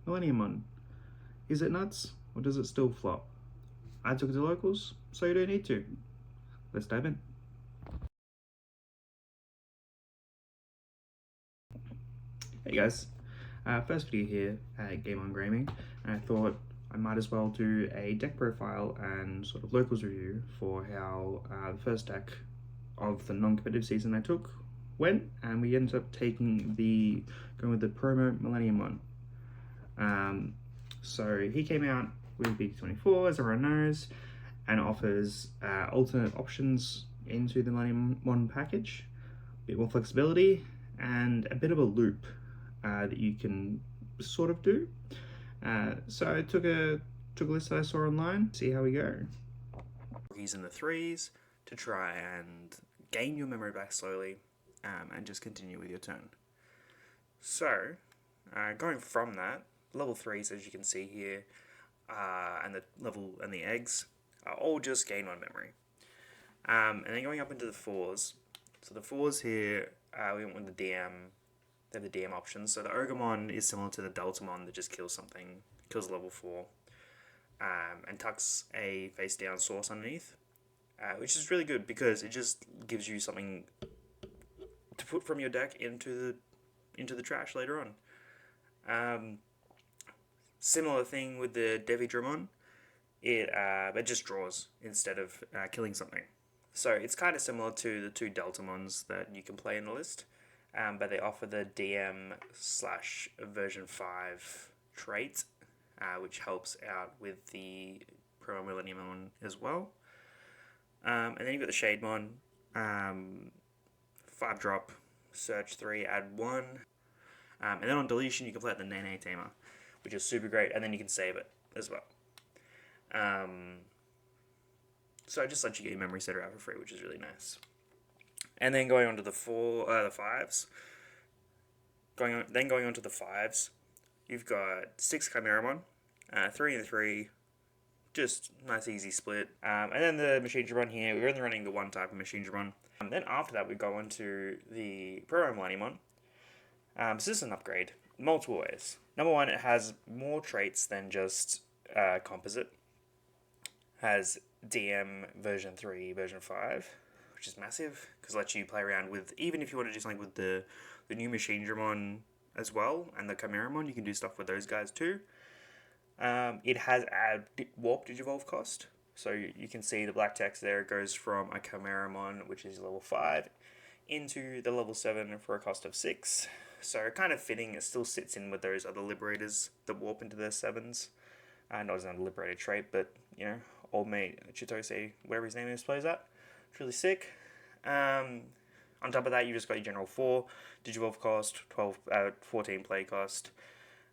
Millenniummon. Is it nuts, or does it still flop? I took it to locals, so you don't need to. Let's dive in. Hey guys, first video here at Game on Gaming, and I thought I might as well do a deck profile and sort of locals review for how the first deck of the non-competitive season I took went, and we ended up going with the promo Millenniummon. So he came out with BT24, as everyone knows, and offers alternate options into the Millenniummon package, a bit more flexibility, and a bit of a loop that you can sort of do. So I took a list that I saw online, see how we go. He's in the threes to try and gain your memory back slowly, and just continue with your turn. So, going from that, level 3s, as you can see here, and the eggs are all just gain 1 memory. And then going up into the 4s. So the 4s here, we went with the DM. They have the DM options. So the Ogremon is similar to the Deltamon that just kills something, kills level 4, and tucks a face down source underneath, which is really good because it just gives you something to put from your deck into the trash later on. Similar thing with the Digimon, it just draws instead of killing something. So it's kind of similar to the 2 Deltamons that you can play in the list, but they offer the DM / version 5 trait, which helps out with the Pro Millenniummon as well. And then you've got the Shademon, 5 drop, search 3, add 1. And then on deletion, you can play out the Nene Tamer, which is super great, and then you can save it as well. So I just let you get your memory setter out for free, which is really nice. And then going on to the 5s. Going on to the 5s, you've got 6 Chimeramon, 3 and 3, just nice easy split. And then the Machine Dramon here, we're only running the 1 type of Machine Dramon. Then after that, we go on to the Pro Millenniummon. So this is an upgrade, multiple ways. Number 1, it has more traits than just composite. Has DM version 3, version 5, which is massive, because it lets you play around with, even if you want to do something with the new Machine Dramon as well, and the Chimeramon, you can do stuff with those guys too. It has a Warp Digivolve cost, so you can see the black text there goes from a Chimeramon, which is level 5, into the level 7 for a cost of 6. So kind of fitting, it still sits in with those other Liberators that warp into their 7s. Not as an Liberator trait, but, you know, old mate Chitose, whatever his name is, plays that. It's really sick. On top of that, you just got your general 4 Digivolve cost, 14 play cost,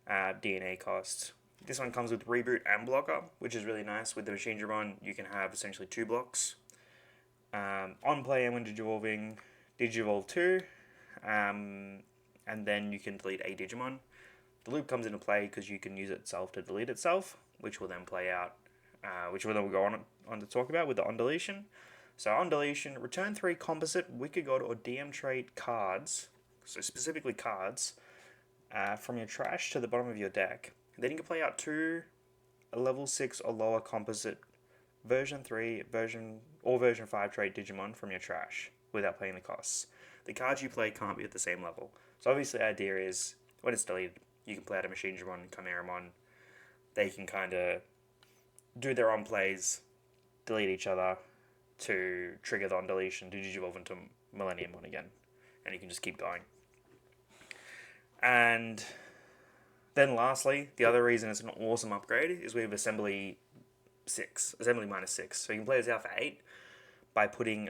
DNA cost. This one comes with Reboot and Blocker, which is really nice. With the Machine Dramon, you can have essentially 2 blocks. On play and when Digivolving, Digivolve 2, and then you can delete a Digimon. The loop comes into play because you can use it itself to delete itself, which will then play out, which we'll go on to talk about with the on deletion. So on deletion, return 3 composite, Wicked God, or DM trait cards, so specifically cards, from your trash to the bottom of your deck. Then you can play out 2 level 6 or lower composite version 3 version 5 trait Digimon from your trash without paying the costs. The cards you play can't be at the same level. So obviously the idea is, when it's deleted, you can play out a Machine Dramon, Chimeramon. They can kind of do their own plays, delete each other to trigger the on deletion to Digivolve into Millenniummon again. And you can just keep going. And then lastly, the other reason it's an awesome upgrade is we have Assembly -6. So you can play this out for 8 by putting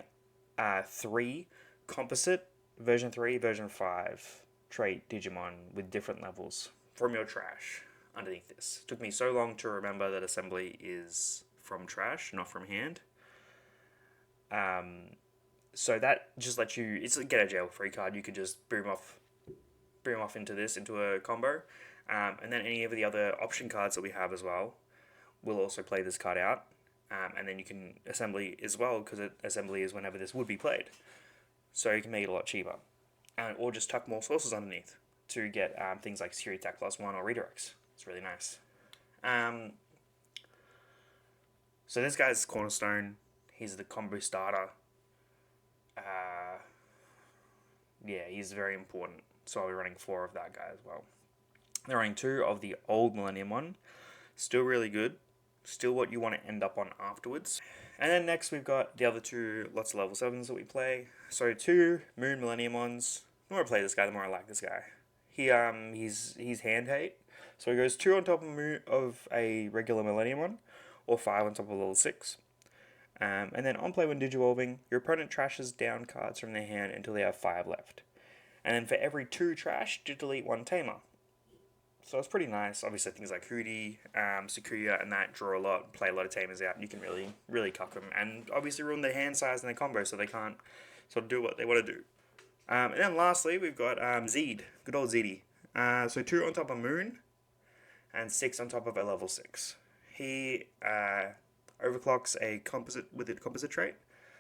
3 composite version 3, version 5 trait Digimon with different levels from your trash underneath this. It took me so long to remember that Assembly is from trash, not from hand. So that just lets you, it's a get out of jail free card. You could just boom off into a combo. And then any of the other option cards that we have as well will also play this card out. And then you can Assembly as well, because Assembly is whenever this would be played. So you can make it a lot cheaper. Or just tuck more sources underneath to get things like Security Attack +1 or redirects. It's really nice. So this guy's Cornerstone. He's the combo starter. Uh, yeah, he's very important. So I'll be running 4 of that guy as well. They're running 2 of the old Millenniummon. Still really good. Still what you want to end up on afterwards. And then next we've got the other 2 lots of level 7s that we play. So 2 Moon Millenniummons. The more I play this guy, the more I like this guy. He's hand hate. So he goes 2 on top of a regular Millenniummon, or 5 on top of level 6. And then on play when Digivolving, your opponent trashes down cards from their hand until they have 5 left. And then for every 2 trash, you delete 1 Tamer. So it's pretty nice. Obviously things like Hootie, Sakuya, and that draw a lot, play a lot of Tamers out, and you can really cuck them. And obviously ruin their hand size and their combo, so they can't sort of do what they want to do. And then lastly, we've got Zed, good old Zeddy. So 2 on top of Moon, and 6 on top of a level 6. He overclocks a composite with a composite trait,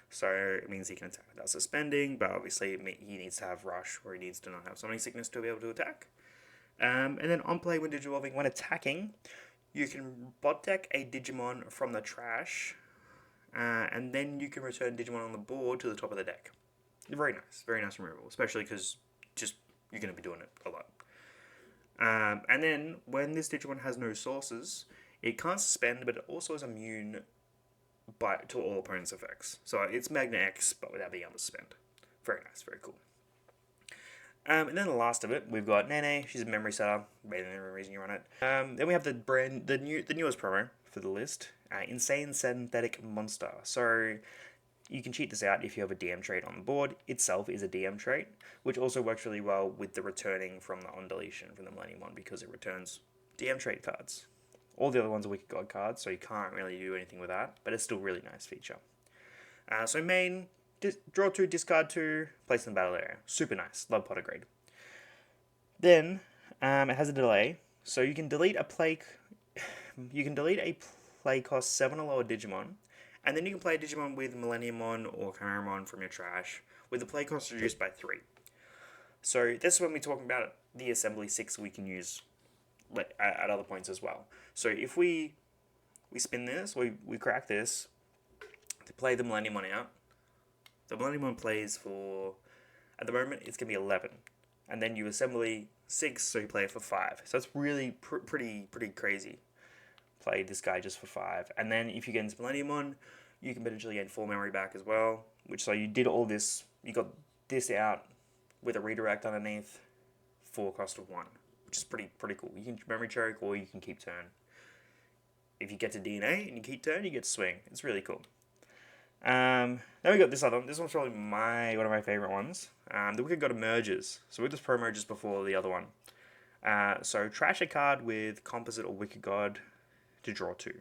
so it means he can attack without suspending, but obviously he needs to have Rush, or he needs to not have Summoning Sickness to be able to attack. And then on play when Digivolving, when attacking, you can bot deck a Digimon from the trash, and then you can return Digimon on the board to the top of the deck. Very nice removal, especially because just you're going to be doing it a lot. And then when this Digimon has no sources, it can't suspend, but it also is immune to all opponents' effects. So it's Magna X, but without being able to suspend. Very nice, very cool. And then the last of it, we've got Nene. She's a memory setter, better than every reason you run it. Then we have the newest promo for the list, Insane Synthetic Monster. So you can cheat this out if you have a DM trait on the board. Itself is a DM trait, which also works really well with the returning from the on deletion from the Millenniummon, because it returns DM trait cards. All the other ones are Wicked God cards, so you can't really do anything with that, but it's still a really nice feature. So main, draw 2, discard 2, place in the battle area. Super nice. Love Potter Grade. Then it has a delay, so you can delete a play cost 7 or lower Digimon, and then you can play a Digimon with Millenniummon or Chimeramon from your trash, with the play cost reduced by 3. So this is when we're talking about the Assembly 6 we can use at other points as well. So if we spin this, we crack this, to play the Millenniummon out, the Millenniummon plays for, at the moment, it's going to be 11. And then you Assembly 6, so you play it for 5. So it's really pretty crazy. Play this guy just for 5. And then if you get into Millenniummon, you can potentially gain 4 memory back as well. So you did all this, you got this out with a redirect underneath for a cost of 1. Which is pretty cool. You can memory choke, or you can keep turn. If you get to DNA and you keep turn, you get to swing. It's really cool. Then we got this other one. This one's probably one of my favorite ones. The Wicked God emerges. So Wicked God emerges before the other one. So trash a card with Composite or Wicked God to draw 2.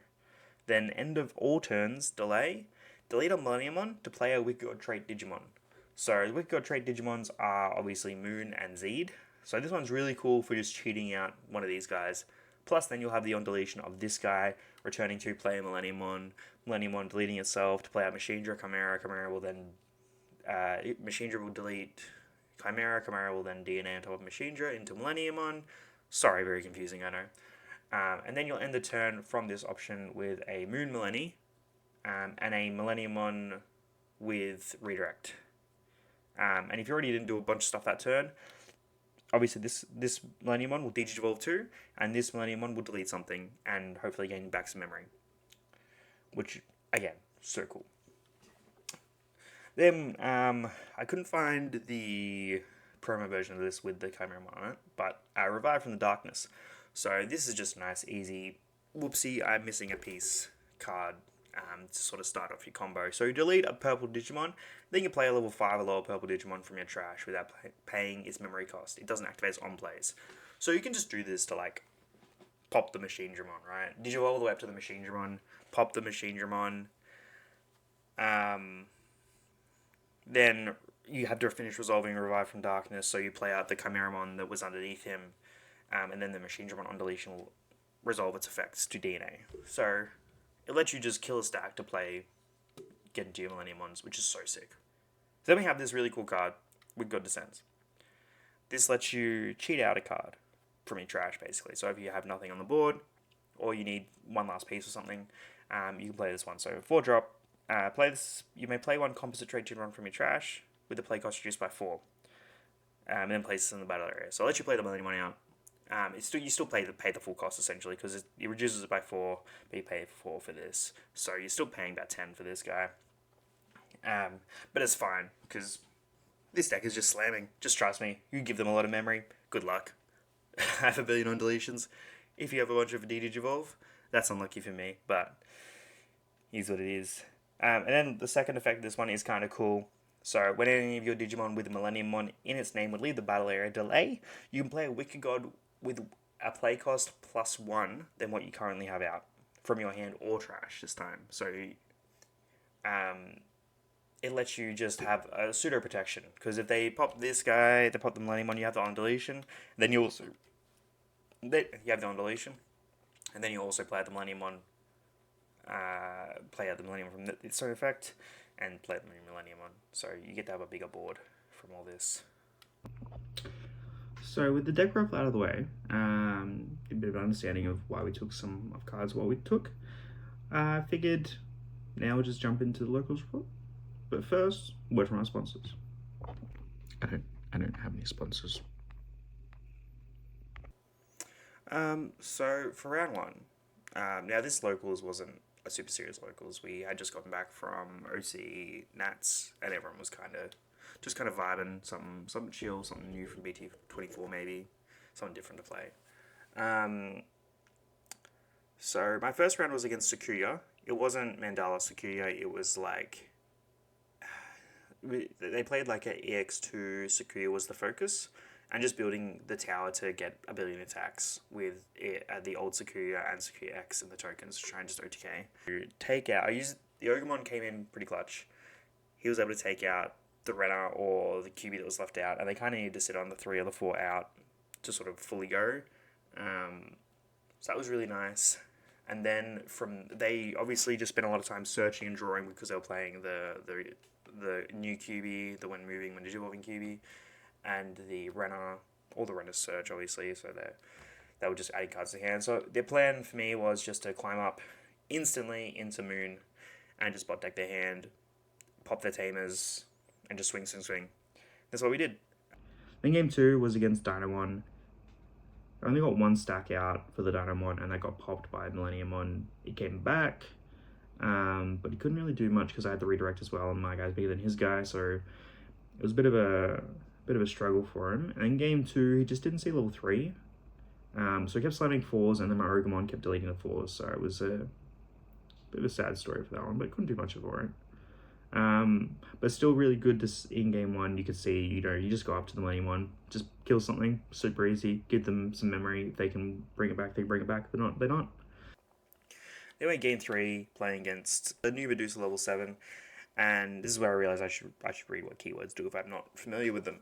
Then end of all turns, delete a Millenniummon to play a Wicked God trait Digimon. So the Wicked God trait Digimons are obviously Moon and Zed. So this one's really cool for just cheating out one of these guys. Plus then you'll have the on deletion of this guy, returning to play a Millenniummon deleting itself to play out Machinedra, Chimera will then, Machinedra will delete Chimera will then DNA on top of Machinedra into Millenniummon. Sorry, very confusing, I know. And then you'll end the turn from this option with a Moon Millenni, and a Millenniummon with redirect. And if you already didn't do a bunch of stuff that turn, obviously this Millenniummon will Digivolve too, and this Millenniummon will delete something and hopefully gain back some memory. Which, again, so cool. Then, I couldn't find the promo version of this with the Chimeramon on it, but Revive from the Darkness. So this is just a nice, easy, whoopsie, I'm missing a piece card to sort of start off your combo. So you delete a purple Digimon, then you play a level 5 or lower purple Digimon from your trash without paying its memory cost. It doesn't activate on plays. So you can just do this to, like, pop the Machinedramon, right? Digimon all the way up to the Machinedramon, pop the Machinedramon. Then you have to finish resolving Revive from Darkness, so you play out the Chimeramon that was underneath him, and then the Machinedramon on deletion will resolve its effects to DNA. So it lets you just kill a stack to play, get into your Millenniummons, which is so sick. So then we have this really cool card with God Descends. This lets you cheat out a card. from your trash, basically. So if you have nothing on the board, or you need one last piece or something, you can play this one. So 4-drop, play this. You may play one composite trait Digimon from your trash with the play cost reduced by 4, and then place this in the battle area. So I'll let you play the Millenniummon out. You still pay the full cost essentially, because it reduces it by 4, but you pay 4 for this. So you're still paying about 10 for this guy. But it's fine, because this deck is just slamming. Just trust me. You give them a lot of memory. Good luck. Half a billion on deletions. If you have a bunch of Digivolve, that's unlucky for me, but here's what it is. And then the second effect of this one is kind of cool. So when any of your Digimon with Millenniummon in its name would leave the battle area delay, you can play a Wicked God with a play cost +1 than what you currently have out from your hand or trash this time. So it lets you just have a pseudo protection, because if they pop this guy, they pop the Millenniummon, you have the on deletion, then you also have the on deletion, and then you also play out the Millenniummon, from its own effect, and play the Millenniummon. So you get to have a bigger board from all this. So with the deck rough out of the way, a bit of an understanding of why we took some of cards what we took, I figured now we'll just jump into the locals report. But first, word from our sponsors. I don't have any sponsors. So for round 1, now this locals wasn't a super serious locals. We had just gotten back from OC Nats, and everyone was kind of vibing, something chill, something new from BT24 maybe, something different to play. So my first round was against Sakuya. It wasn't Mandala Sakuya. It was like they played like a EX2 Sakuya was the focus, and just building the tower to get a billion attacks with the old Sakuya and Sakuya X and the tokens to try and just OTK. Take out, the Ogremon came in pretty clutch. He was able to take out the Renner or the QB that was left out, and they kind of needed to sit on the 3 or the 4 out to sort of fully go. So that was really nice. And then they obviously just spent a lot of time searching and drawing, because they were playing the new QB, the when moving, when digivolving QB, and the Renner, all the Renners search obviously, so they were just adding cards to hand. So their plan for me was just to climb up instantly into Moon and just bot deck their hand, pop their Tamers, and just swing. That's what we did. Then game 2 was against Dynamon. I only got 1 stack out for the Dynamon, and that got popped by Millenniummon. He came back, but he couldn't really do much because I had the redirect as well, and my guy's bigger than his guy, so it was a bit of a struggle for him. And in game 2, he just didn't see level 3, so he kept slamming 4s, and then my Ogremon kept deleting the 4s, so it was a bit of a sad story for that one, but couldn't do much for it. But still really good to, in game 1, you could see, you just go up to the Millenniummon, just kill something, super easy, give them some memory. If they can bring it back, they bring it back. If they don't. Then went game 3, playing against the new Medusa level 7, and this is where I realized I should read what keywords do if I'm not familiar with them.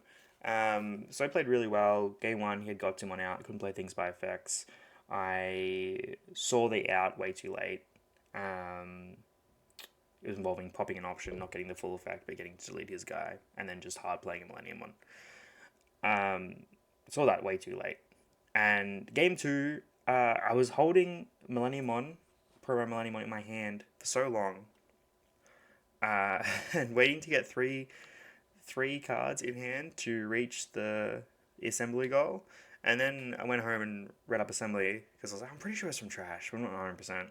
So I played really well. Game 1, he had got Digimon out, couldn't play things by effects. I saw the out way too late. It was involving popping an option, not getting the full effect, but getting to delete his guy, and then just hard playing a Millenniummon. Saw that way too late. And game 2, I was holding Millenniummon, Program Millenniummon in my hand for so long, and waiting to get three cards in hand to reach the assembly goal. And then I went home and read up assembly, because I was like, I'm pretty sure it's from trash, but I'm not 100%.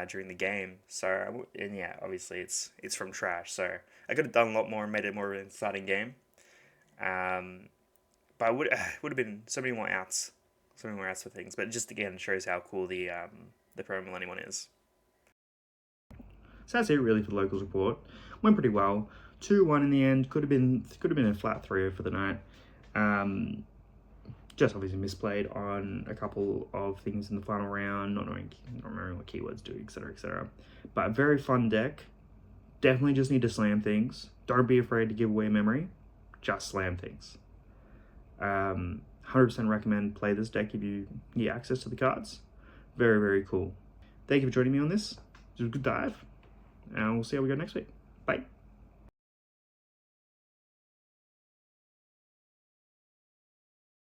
During the game, so, and yeah, obviously it's from trash, so I could have done a lot more and made it more of an exciting game, but I would have been so many more outs for things, but it just again shows how cool the Pro Millenniummon is. So that's it really for the locals report. Went pretty well. 2-1 in the end. Could have been a flat 3-0 for the night. Just obviously misplayed on a couple of things in the final round, not remembering what keywords do, etc, etc. But a very fun deck. Definitely just need to slam things. Don't be afraid to give away memory. Just slam things. 100% recommend play this deck if you get access to the cards. Very, very cool. Thank you for joining me on this. It was a good dive, and we'll see how we go next week.